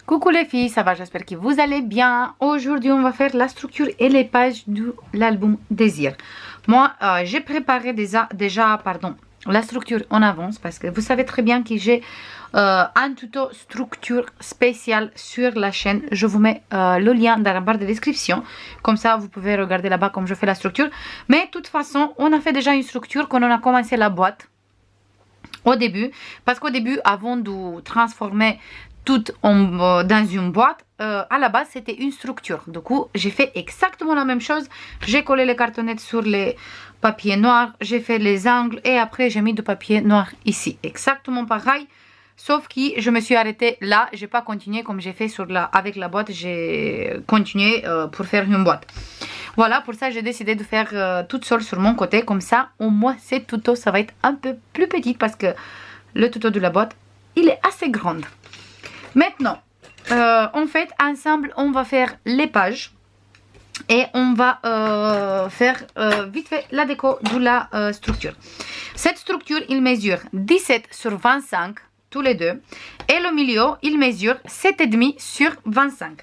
Coucou les filles, ça va, j'espère que vous allez bien. Aujourd'hui, on va faire la structure et les pages de l'album Désir. Moi, j'ai préparé déjà la structure en avance parce que vous savez très bien que j'ai un tuto structure spécial sur la chaîne. Je vous mets le lien dans la barre de description. Comme ça, vous pouvez regarder là-bas comme je fais la structure. Mais de toute façon, on a fait déjà une structure quand on a commencé la boîte. Au début, parce qu'au début, avant de transformer tout dans une boîte, à la base c'était une structure. Du coup, j'ai fait exactement la même chose. J'ai collé les cartonnettes sur les papiers noirs, j'ai fait les angles et après j'ai mis du papier noir ici. Exactement pareil, sauf que je me suis arrêtée là. J'ai pas continué comme j'ai fait avec la boîte. J'ai continué pour faire une boîte. Voilà, pour ça j'ai décidé de faire toute seule sur mon côté. Comme ça, au moins ce tuto, ça va être un peu plus petit parce que le tuto de la boîte, il est assez grand. Maintenant, en fait, ensemble, on va faire les pages. Et on va faire vite fait la déco de la structure. Cette structure, il mesure 17 sur 25, tous les deux. Et le milieu, il mesure 7,5 sur 25.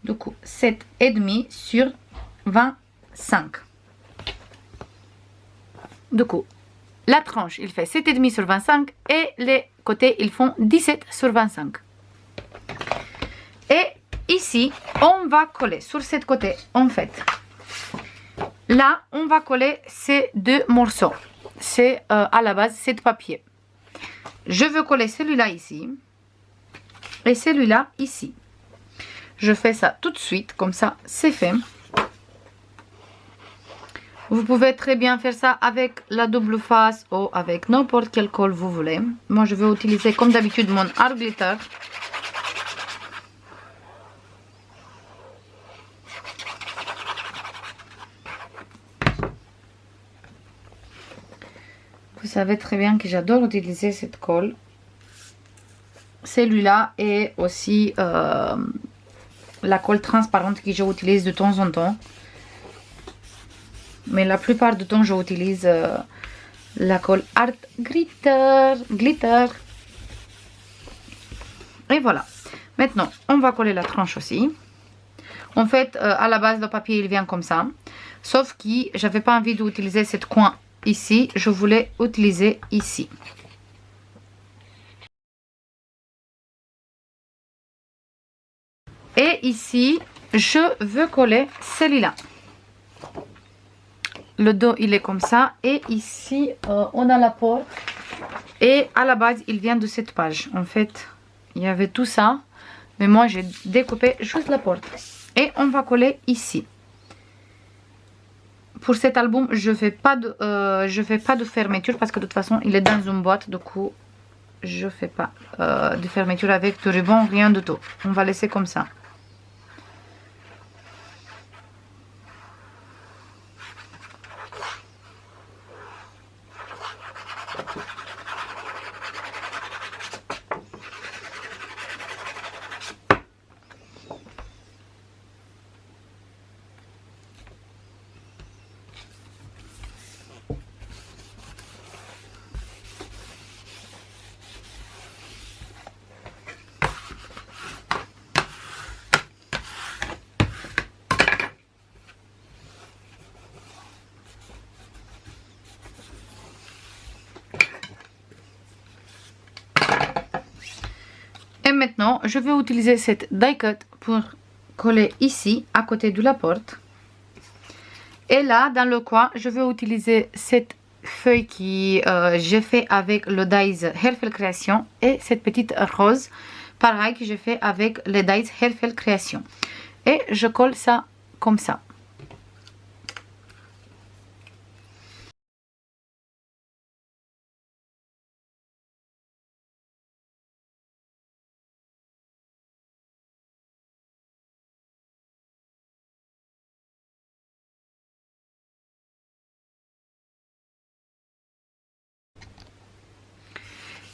Du coup, 7,5 sur 25. Du coup, la tranche, il fait 7,5 sur 25 et les côtés, ils font 17 sur 25. Et ici, on va coller sur ce côté, en fait. Là, on va coller ces deux morceaux. C'est à la base, c'est de papier. Je veux coller celui-là ici et celui-là ici. Je fais ça tout de suite, comme ça, c'est fait. Vous pouvez très bien faire ça avec la double face ou avec n'importe quel colle vous voulez. Moi, je vais utiliser comme d'habitude mon art glitter. Vous savez très bien que j'adore utiliser cette colle. Celui-là et aussi la colle transparente que j'utilise de temps en temps. Mais la plupart du temps, j'utilise la colle Art Glitter. Et voilà. Maintenant, on va coller la tranche aussi. En fait, à la base, le papier, il vient comme ça. Sauf que j'avais pas envie d'utiliser cette coin ici. Je voulais utiliser ici. Et ici, je veux coller celui-là. Le dos, il est comme ça. Et ici, on a la porte. Et à la base, il vient de cette page. En fait, il y avait tout ça. Mais moi, j'ai découpé juste la porte. Et on va coller ici. Pour cet album, je fais pas de fermeture parce que de toute façon, il est dans une boîte. Du coup, je fais pas de fermeture avec du ruban, rien du tout. On va laisser comme ça. Et maintenant, je vais utiliser cette die cut pour coller ici, à côté de la porte. Et là, dans le coin, je vais utiliser cette feuille qui j'ai fait avec le dies Herfel Création et cette petite rose, pareil que j'ai fait avec le dies Herfel Création. Et je colle ça comme ça.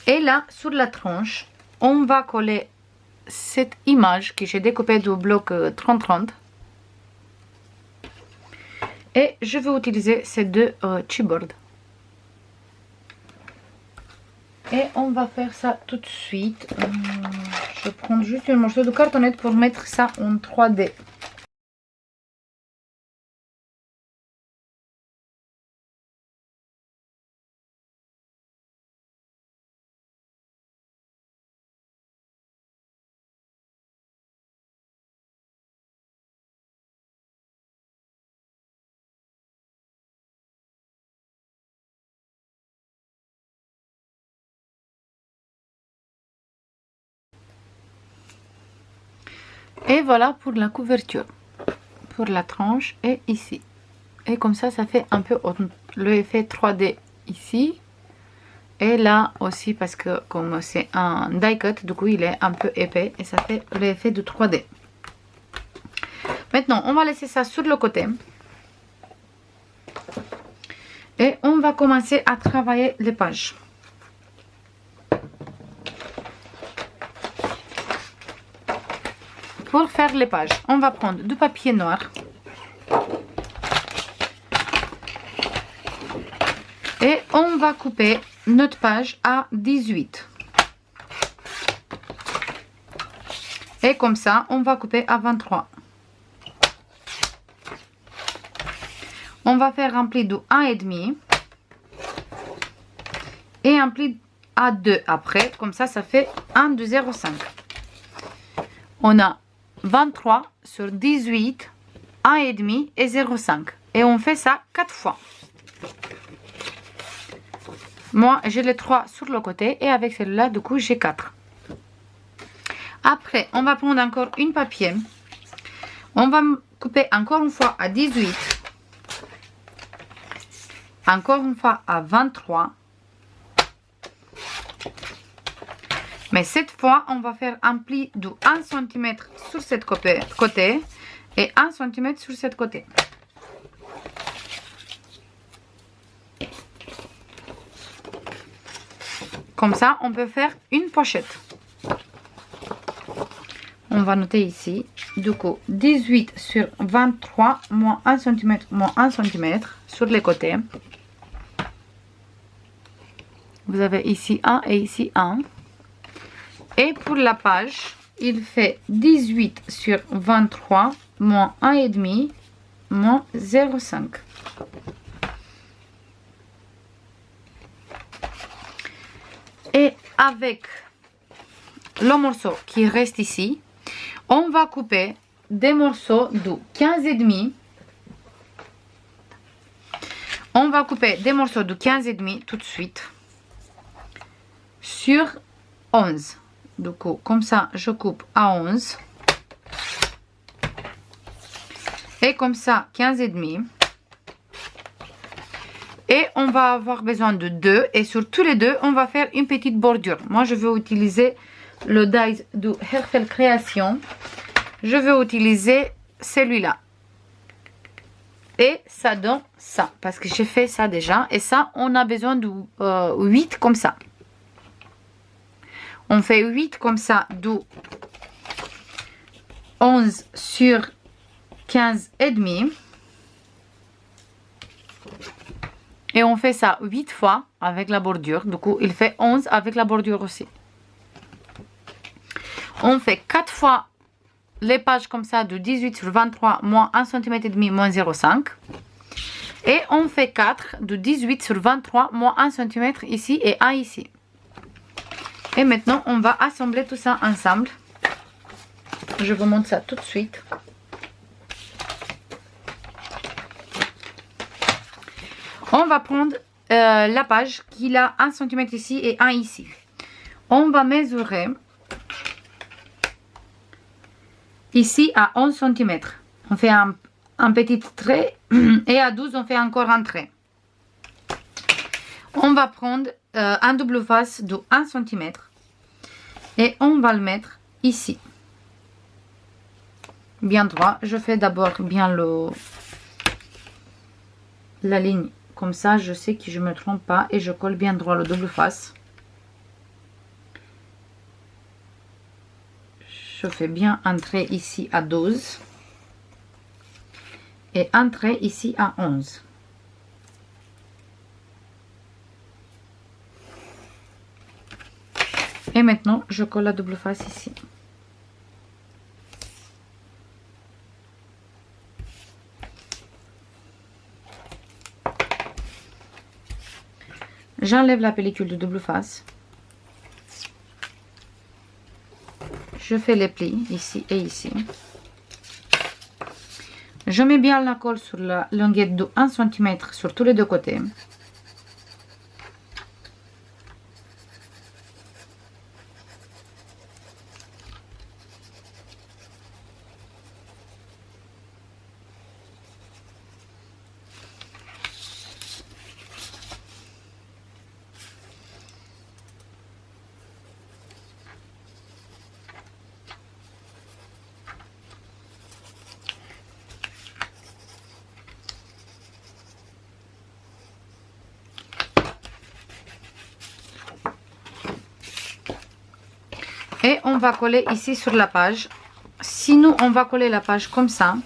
Et là, sur la tranche, on va coller cette image que j'ai découpée du bloc 30-30. Et je vais utiliser ces deux chipboards. Et on va faire ça tout de suite. Je Je vais prendre juste un morceau de cartonnette pour mettre ça en 3D. Et voilà pour la couverture, pour la tranche et ici. Et comme ça fait un peu l'effet 3D ici. Et là aussi parce que comme c'est un die cut, du coup il est un peu épais et ça fait l'effet de 3D. Maintenant on va laisser ça sur le côté. Et on va commencer à travailler les pages. Pour faire les pages, on va prendre du papier noir. Et on va couper notre page à 18. Et comme ça, on va couper à 23. On va faire un pli de 1,5 et un pli à 2 après. Comme ça fait 1 de 0,5. On a 23 sur 18, 1,5 et 0,5. Et on fait ça 4 fois. Moi, j'ai les 3 sur le côté et avec celle-là, du coup, j'ai 4. Après, on va prendre encore une papier. On va couper encore une fois à 18. Encore une fois à 23. Mais cette fois, on va faire un pli de 1 cm sur cette côté et 1 cm sur cette côté. Comme ça, on peut faire une pochette. On va noter ici, du coup, 18 sur 23, moins 1 cm, moins 1 cm sur les côtés. Vous avez ici 1 et ici 1. Et pour la page, il fait 18 sur 23, moins 1,5, moins 0,5. Et avec le morceau qui reste ici, on va couper des morceaux de 15,5. On va couper des morceaux de 15,5 tout de suite sur 11. Du coup, comme ça, je coupe à 11. Et comme ça, 15,5. Et on va avoir besoin de 2. Et sur tous les deux, on va faire une petite bordure. Moi, je vais utiliser le die de Herfel Création. Je vais utiliser celui-là. Et ça donne ça. Parce que j'ai fait ça déjà. Et ça, on a besoin de 8 comme ça. On fait 8 comme ça, d'où 11 sur 15,5. Et on fait ça 8 fois avec la bordure. Du coup, il fait 11 avec la bordure aussi. On fait 4 fois les pages comme ça de 18 sur 23, moins 1 cm et demi, moins 0,5. Et on fait 4 de 18 sur 23, moins 1 cm ici et 1 ici. Et maintenant, on va assembler tout ça ensemble. Je vous montre ça tout de suite. On va prendre la page qui a 1 cm ici et 1 ici. On va mesurer ici à 11 cm. On fait un petit trait et à 12 on fait encore un trait. On va prendre un double face de 1 cm et on va le mettre ici. Bien droit. Je fais d'abord bien la ligne. Comme ça, je sais que je ne me trompe pas et je colle bien droit le double face. Je fais bien un trait ici à 12 et un trait ici à 11. Et maintenant, je colle la double face ici. j'enlève la pellicule de double face. Je fais les plis ici et ici. Je mets bien la colle sur la longueur de 1 cm sur tous les deux côtés. Et on va coller ici sur la page. Sinon, on va coller la page comme ça.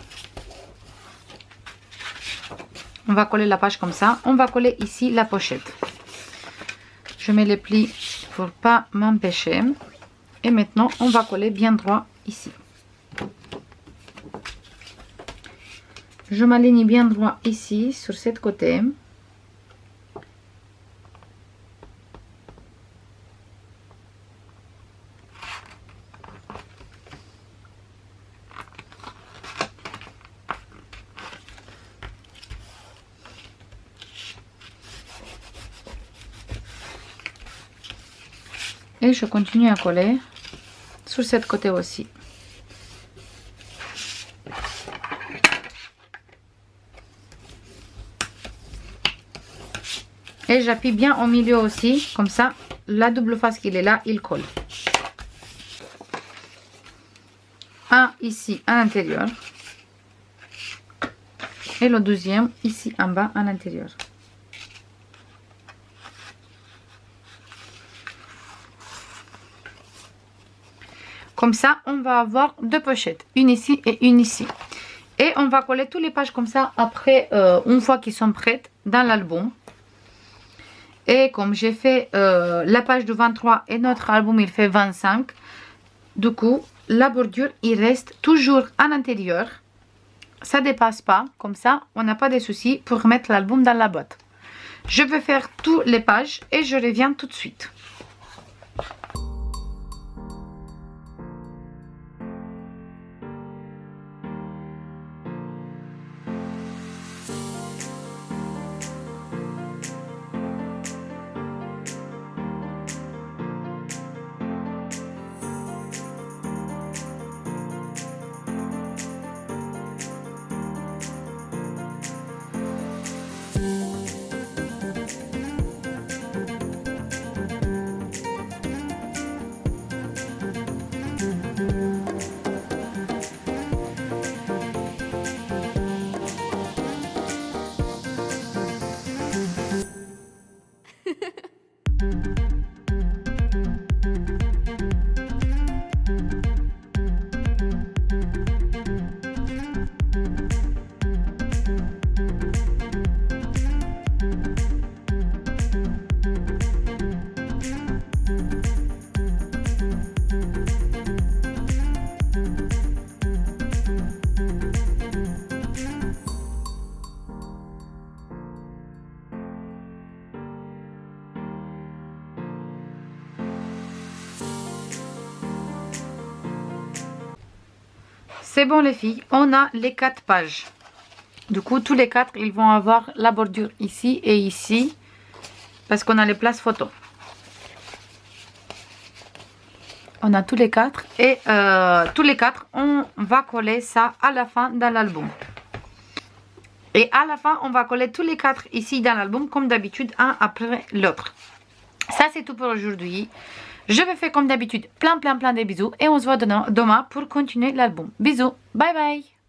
On va coller la page comme ça. On va coller ici la pochette. Je mets les plis pour pas m'empêcher. Et maintenant, on va coller bien droit ici. Je m'aligne bien droit ici, sur cette côté. Et je continue à coller sur cette côté aussi. Et j'appuie bien au milieu aussi, comme ça, la double face qu'il est là, il colle. Un ici à l'intérieur. Et le deuxième ici en bas à l'intérieur. Comme ça, on va avoir deux pochettes, une ici et une ici. Et on va coller toutes les pages comme ça après, une fois qu'ils sont prêtes dans l'album. Et comme j'ai fait la page de 23 et notre album il fait 25, du coup, la bordure il reste toujours à l'intérieur. Ça dépasse pas, comme ça, on n'a pas de soucis pour mettre l'album dans la boîte. Je vais faire toutes les pages et je reviens tout de suite. C'est bon les filles, on a les 4 pages. Du coup, tous les 4, ils vont avoir la bordure ici et ici. Parce qu'on a les places photos. On a tous les 4. Et tous les 4, on va coller ça à la fin dans l'album. Et à la fin, on va coller tous les 4 ici dans l'album, comme d'habitude, un après l'autre. Ça, c'est tout pour aujourd'hui. Je vais faire comme d'habitude plein de bisous. Et on se voit demain pour continuer l'album. Bisous, bye bye.